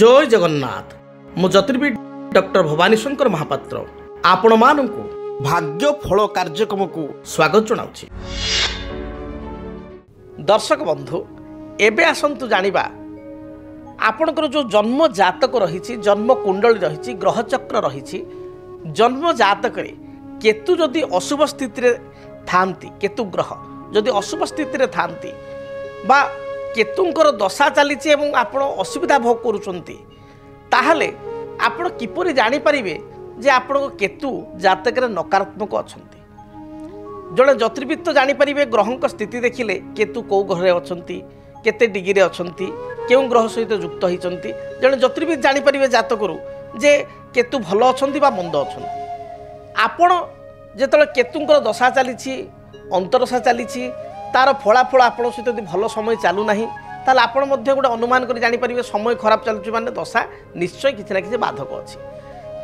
जय जगन्नाथ मु ज्योतिर्विद डॉक्टर भवानी शंकर महापात्र आपण मानकु भाग्य फल कार्यक्रम को स्वागत जनाउछि। दर्शक बंधु एबे आसंतु जानिबा आपणकर जो जन्म जातक रही जन्म कुंडली रही ग्रह चक्र रही जन्म जातक केतु जदि अशुभ स्थिति थांती केतु ग्रह जदि अशुभ स्थिति थांती बा केतुंकर दशा चली आपण असुविधा भोग करुचंती ताहले आपण किपरि जानि परिबे जे आपण केतु जातक नकारात्मक अछंती। जड़े ज्योतिर्विद तो जानि परिबे ग्रहंक स्थिति देखिले केतु कौ ग्रह अछंती केते डिग्री अछंती केउ ग्रह सहित युक्त होइचंती जड़े ज्योतिर्विद जानि परिबे जातकरू जे केतु भल अछंती बा मंद अछंती। आपण जेतले केतुंकर दशा चली अंतरदशा चली तार फलाफल आपण सहित यदि भल समय चालू ना ताले आपण मध्य गोटे अनुमान कर जानि परिबे समय खराब चलुची माने दशा निश्चय किछि ना किछि बाधक अछि।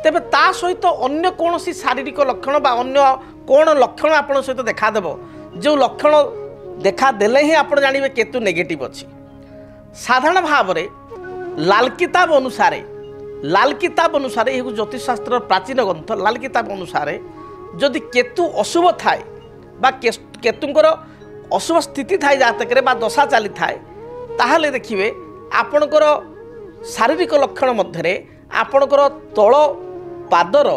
तेबे ता सहित अन्य कोनोसी शारीरिक लक्षण बा अन्य कोन लक्षण आपण सहित देखा देबो जो लक्षण देखा देले ही आपण जानिबे केतु नेगेटिव अछि। साधारण भाव रे लाल किताब अनुसार एगु ज्योतिष शास्त्र प्राचीन ग्रंथ लाल किताब अनुसार जदि केतु अशुभ थाए बा केतुंकर अशुभ स्थिति थाए जातक बा दशा चली थाए ताहले देखिए आपणकर शारीरिक लक्षण मध्य आपणकर तल पादर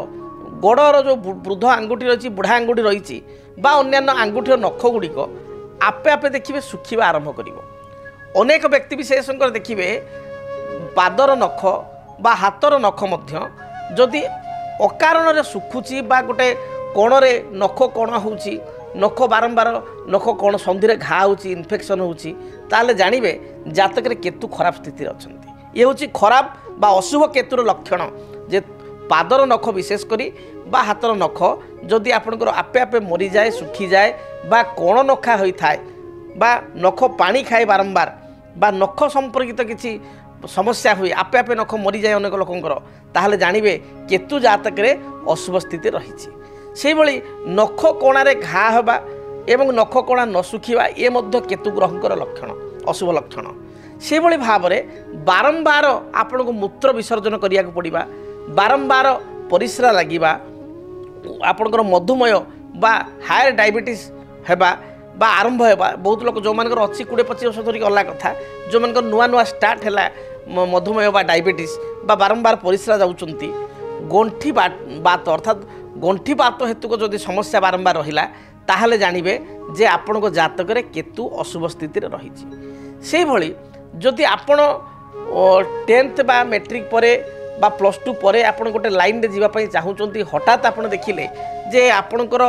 गोड़र जो वृद्ध आंगुठी रही बुढ़ा आंगुठी रही बा अन्यान्य आंगुठीर नख गुड़िक आपे आपे देखिए सुखिबा आरंभ करिवो। अनेक व्यक्ति विशेष देखिए पादर नख बा हाथर नख मध्य जदि अकारण रे सुखुची बा गोटे कोणरे नख कोण होउची नख बारंबार नख कोण संधि घा होउची इन्फेक्शन होउची ताले जानिबे जातक रे केतु खराब स्थिति अछंती। ये होउची खराब बा अशुभ केतुर लक्षण जे पादर नख विशेष करी बा हाथर नख जदि आपनकर आपे आपे मरी जाए सुखी जाए बा कोण नखा होई थाए बा नख पानी खाए बारंबार बा नख संपर्कित किछि समस्या हुई आपे आपे नख मरी जाए अनेक लोकंकर ताहले जानिबे केतु जातक रे अशुभ स्थिति रही। से भली नख कोणारे घा हवा एवं नख कोणा न सुखिबा ये मध्य केतु ग्रहंकर लक्षण अशुभ लक्षण। से भली भाव में बारंबार आपन को मूत्र विसर्जन करिया को पड़िबा बारंबार परिश्रा लागिबा आपनकर मधुमेह बा हायर डायबिटीज हेबा बा आरंभ हेबा बहुत लोक जो मानकर अच्छी 20-25 वर्ष धरिक अला कथा जो मानकर नुआ नुआ स्टार्ट हैला मधुमेह बा डायबिटीज बा बारंबार परिश्रा जाउचंती गंठी बात अर्थात गंठी बात हेतु को जदि समस्या बारंबार रहिला ताहले जानिबे जे आपण को जातक रे केतु अशुभ स्थिति रही। से भली जदि आपण 10th बा मैट्रिक परे बा +2 परे आपण गोटे लाइन रे जीवा पई चाहूचंती हठात आपण देखिले जे आपणकर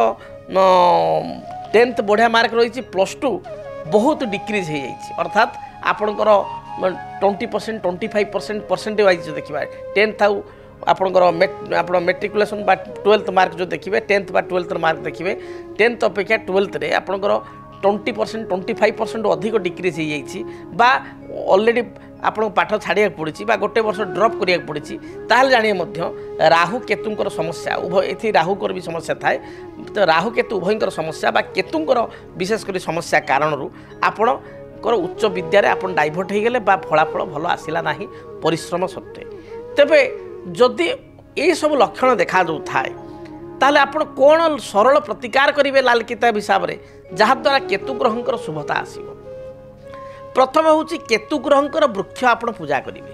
10th बढ़िया मार्क रही +2 बहुत डिक्रीज हो जाइए अर्थात आपणकर 20% 25% परसेंटेज वाइज जो देखिए 10th आउ आपणकर मेट्रिकुलेसन बा 12th मार्क जो देखिए 10th बा 12th मार्क देखिए 10th अपेक्षा 12th रे आपणकर 20% 25% अधिक डिक्रीज हो जाइए बा ऑलरेडी आपन पाठ छाड़िया पड़ी बा गोटे वर्ष ड्रप करिया पड़ी ताहले जानिए मध्य राहु केतुंकर समस्या उभय एथि राहुकर भी समस्या थाए तो राहु केतु उभयंकर समस्या बा केतुंकर विशेषकर समस्या कारण आपणकर उच्च विद्यारे आपन डाइवर्ट हो गले बा फलाफल भल आसला ना परिश्रम सत्वे तेबे जदि ये सब लक्षण देखा जो थाए ताहले आपण कौन सरल प्रतिकार करेंगे लाल किताब हिसाब से जहाद्वारा केतु ग्रहंकर शुभता आसो। प्रथम हूँ केतु ग्रहंकर वृक्ष आप पूजा करेंगे।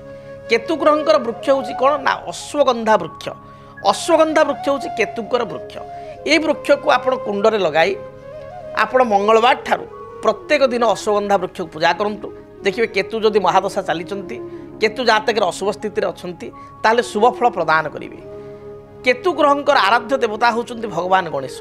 केतु ग्रहंकर वृक्ष हूँ कौन ना अश्वगंधा वृक्ष। अश्वगंधा वृक्ष हूँ केतुंकर वृक्ष। ये वृक्ष को आप कुंडरे लगाई आप मंगलवार ठारू प्रत्येक दिन अश्वगंधा वृक्ष को पूजा करूँ देखिए केतु जदि महादशा चली केतु जातक अशुभ स्थिति अच्छी ताले शुभ फल प्रदान करेंगे। केतु ग्रहंकर आराध्य देवता होचंती भगवान गणेश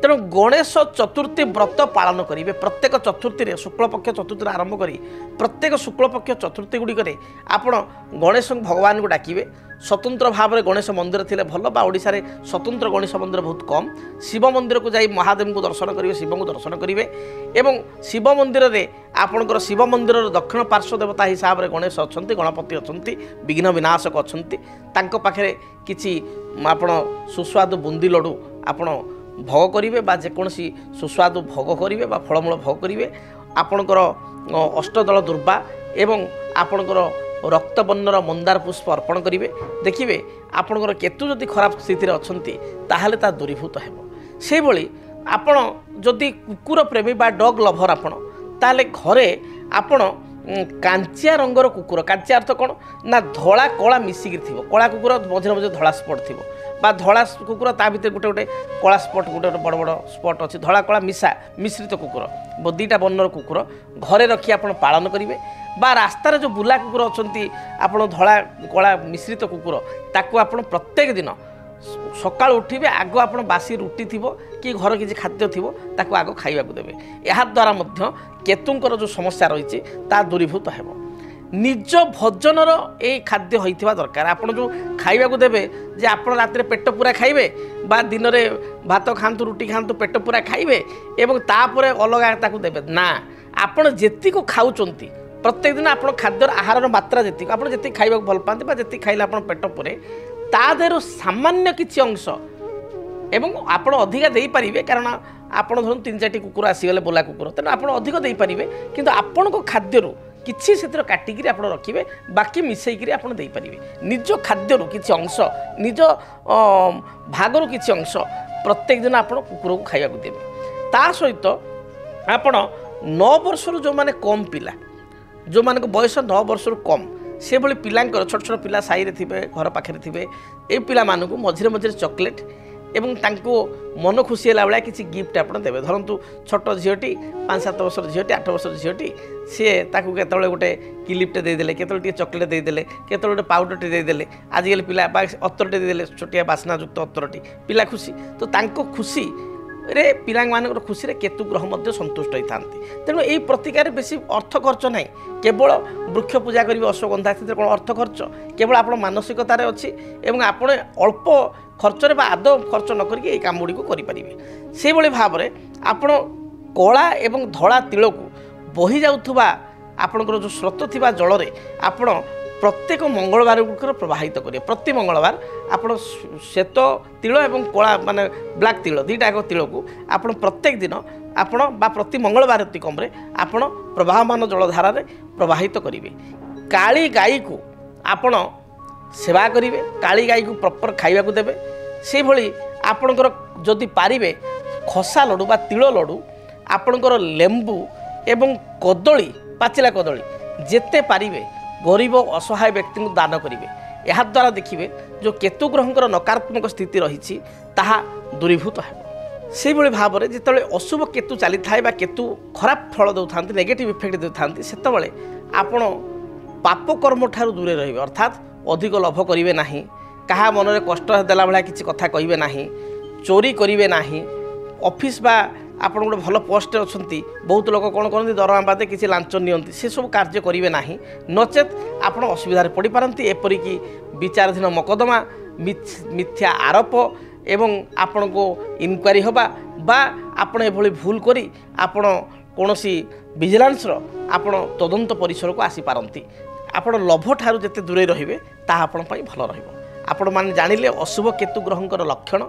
तेणु गणेश चतुर्थी व्रत पालन करेंगे। प्रत्येक चतुर्थी रे शुक्लपक्ष चतुर्थी आरंभ करी प्रत्येक शुक्लपक्ष चतुर्थी गुड़िक आपण गणेश भगवान को डाकिबे। स्वतंत्र भाव में गणेश मंदिर थिले भल बा ओडिशा रे स्वतंत्र गणेश मंदिर बहुत कम। शिव मंदिर को जाई महादेव को दर्शन करेंगे शिव को दर्शन करेंगे एवं शिव मंदिर रे आपणकर शिव मंदिर दक्षिण पार्श्व देवता हिसाब से गणेश अच्छा गणपति अच्छा विघ्न विनाशक अच्छा पाखे किसी आपण सुस्वादु बुंदी लड्डू आपण भोग करेंगे बा जेकोसी सुस्वादु भोग करेंगे बा फलमूल भोग करेंगे आपणकर अष्टदल दुर्वा एवं आपणकर रक्तवर्णर मंदार पुष्प अर्पण करेंगे देखिए आपणकर केतु जदि खराब स्थिति अच्छी ताहले ता दूरीभूत हो से भली आपण जदि कुकुर प्रेमी बा डग लभर आपण ताहले घरे आपण कांचिया रंगर कुकुर कांचिया अर्थ कौन ना धला कला मिसिक थी कला कुकुर मझे मझे धला स्पट थी धला कुकुर ता भर गोटे गोटे कला स्पट गोटे बड़ बड़ स्पट अच्छी धला कला मिसा मिश्रित कुकुर दुईटा वर्णर कुकुर घरे रखी आप पालन करेंगे बा रास्तार जो बुला कुकुर अच्छा धला कला मिश्रित कुकुर ताकू आप प्रत्येक दिन सकाल उठे आग आप बासी रुटी थी कि घर किसी खाद्य थी ताकू आग खाइबा देवे या द्वारा केतुंकर जो समस्या रही ता दूरीभूत हो निज भोजनर ये खाद्य होइथिबा दरकार आप जो खाइबा देवे जे आप रात पेट पूरा खाइबे बा दिन में भात खातु रुटी खातु पेट पूरा खाइबे एवं तापर अलग ताकू देवे ना आपण जेती को खाउचंती प्रत्येक दिन आप खाद्यर आहार मात्रा जी आप जी खाइबा भल पाते जी खाइले आप पेट पूरे ता देहरु सामान्य किछि अंश एवं आपण अधिका देई परिबे कारण आपण धरु 3-4 कुकुर आसीगले बोला कुकुर तेना आपण अधिक देई परिबे किंतु आपण को खाद्यरु किछि सेतिर काटिकी आपण रखिबे बाकी मिसैकरी आपण देई परिबे निज खाद्यरु किछि अंश निज भागरु किछि अंश प्रत्येक दिन आपण कुकुर को खाइबा को देबे ता सहित आपण 9 वर्षरु जो माने कम पिला जो माने को बयस 9 वर्षरु कम से भली पिलांकर छोट छोट पिला साई रे थिबे घर पाखे थिबे ए पिला मानकु मझिरे मझिरे चॉकलेट एवं तांको मन खुशी होला बेला किसी गिफ्ट आप देवे धरतु छोट झीटी 5-7 वर्षर झीटी 8 वर्षर झीटी सी ताकू केतले गोटे क्लिप्टे देदेले केतले चॉकलेट देदेले केतले गोटे पाउडरटे देदेले आजिकल पिला अतरटे देदेले छोटिया बास्नायुक्त अतरटी पिला खुशी तो तांको खुशी रे पिला मानकर खुशी रे केतु ग्रह मध्य संतुष्ट होता तेणु यही प्रतिकार बेसी अर्थ खर्च ना केवल वृक्ष पूजा करेंगे अश्वगंधा स्थित कौन अर्थ खर्च केवल आप मानसिकतार अच्छी आप अल्प खर्च रे आदौ खर्च न करके काम गुड़ी करें से भाव में आप कला एवं धड़ा तिल को बही जाऊा आपणकर जो स्रोत थी जल में आप प्रत्येक मंगलवार गुड़िक प्रवाहित करेंगे प्रति मंगलवार आप श्वेत तिल एवं कला माने ब्लैक तिल दुईटा तिल को आप प्रत्येक दिन आपण बा प्रति मंगलवार अतिकम आपण प्रवाहमान जलधारा प्रवाहित करेंगे काली गाई को आपण सेवा करेंगे काली गाई को प्रॉपर खाइबा देवे से भली आपणकर जदि पारिबे खसा लड्डू बा तिल लड्डू आपणकर लेंबू एवं कदली पाचिला कदली जेते पारिबे गरीब असहाय व्यक्ति को दान करेंगे या द्वारा देखिए जो केतु ग्रहंकर नकारात्मक स्थिति रही ताहा दूरीभूत है से भाव में जिते अशुभ केतु चली थाए केतु खराब फल दे नेगेटिव इफेक्ट देते से आपण पाप कर्म ठारू दूरे रहिबे अर्थात अधिक लोभ करेंगे ना क्या मन में कष्ट देला भाया किसी कथा कहे ना चोरी करेंगे ना ऑफिस बा आप गोटे भल पोस्ट अच्छा बहुत लोग कौन करते दरमा बादे किसी लांच नियंती से सब कार्य करेंगे ना नचेत आप असुविधा पड़ पारती एपरिक विचाराधीन मकदमा मिथ्या आरोप एवं आपण को इनक्वारी हवा बा आपण एभली भूल करी आपण कौनसी विजिलेंस आपण तदंत परिसर को आसी पारती आपण लोभ ठारू जेते दूरे रहिबे ता आपण पई भल रहिबो आपण माने जानिले अशुभ केतु ग्रहंकर लक्षण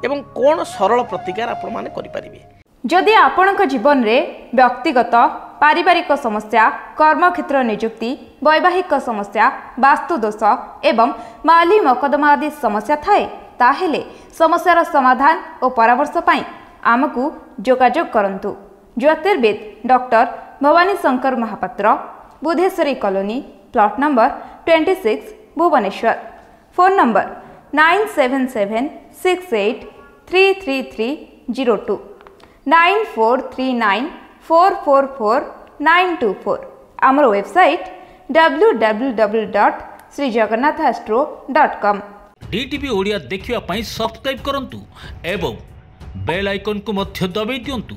एवं कौन सरल प्रतिकार आपण माने करि परिबे जदि आपणक जीवन रे व्यक्तिगत पारिवारिक समस्या कर्मक्षेत्र नियुक्ति वैवाहिक समस्या वास्तु दोष एवं माली मकदमा आदि समस्या थाए ताहेले समस्यार समाधान और परामर्श पाई आमकु जोगाजोग करंतु ज्योतिर्विद doctor Bhabani Shankar Mohapatra Budheswari colony plot number 26 Bhubaneswar phone number 9776833302 9439444924 आमर वेबसाइट www.srijagannathastro.com डीटीवी ओडिया देखिवा पई सब्सक्राइब करंतु एवं बेल आइकन को मध्य दबाई दियंतु।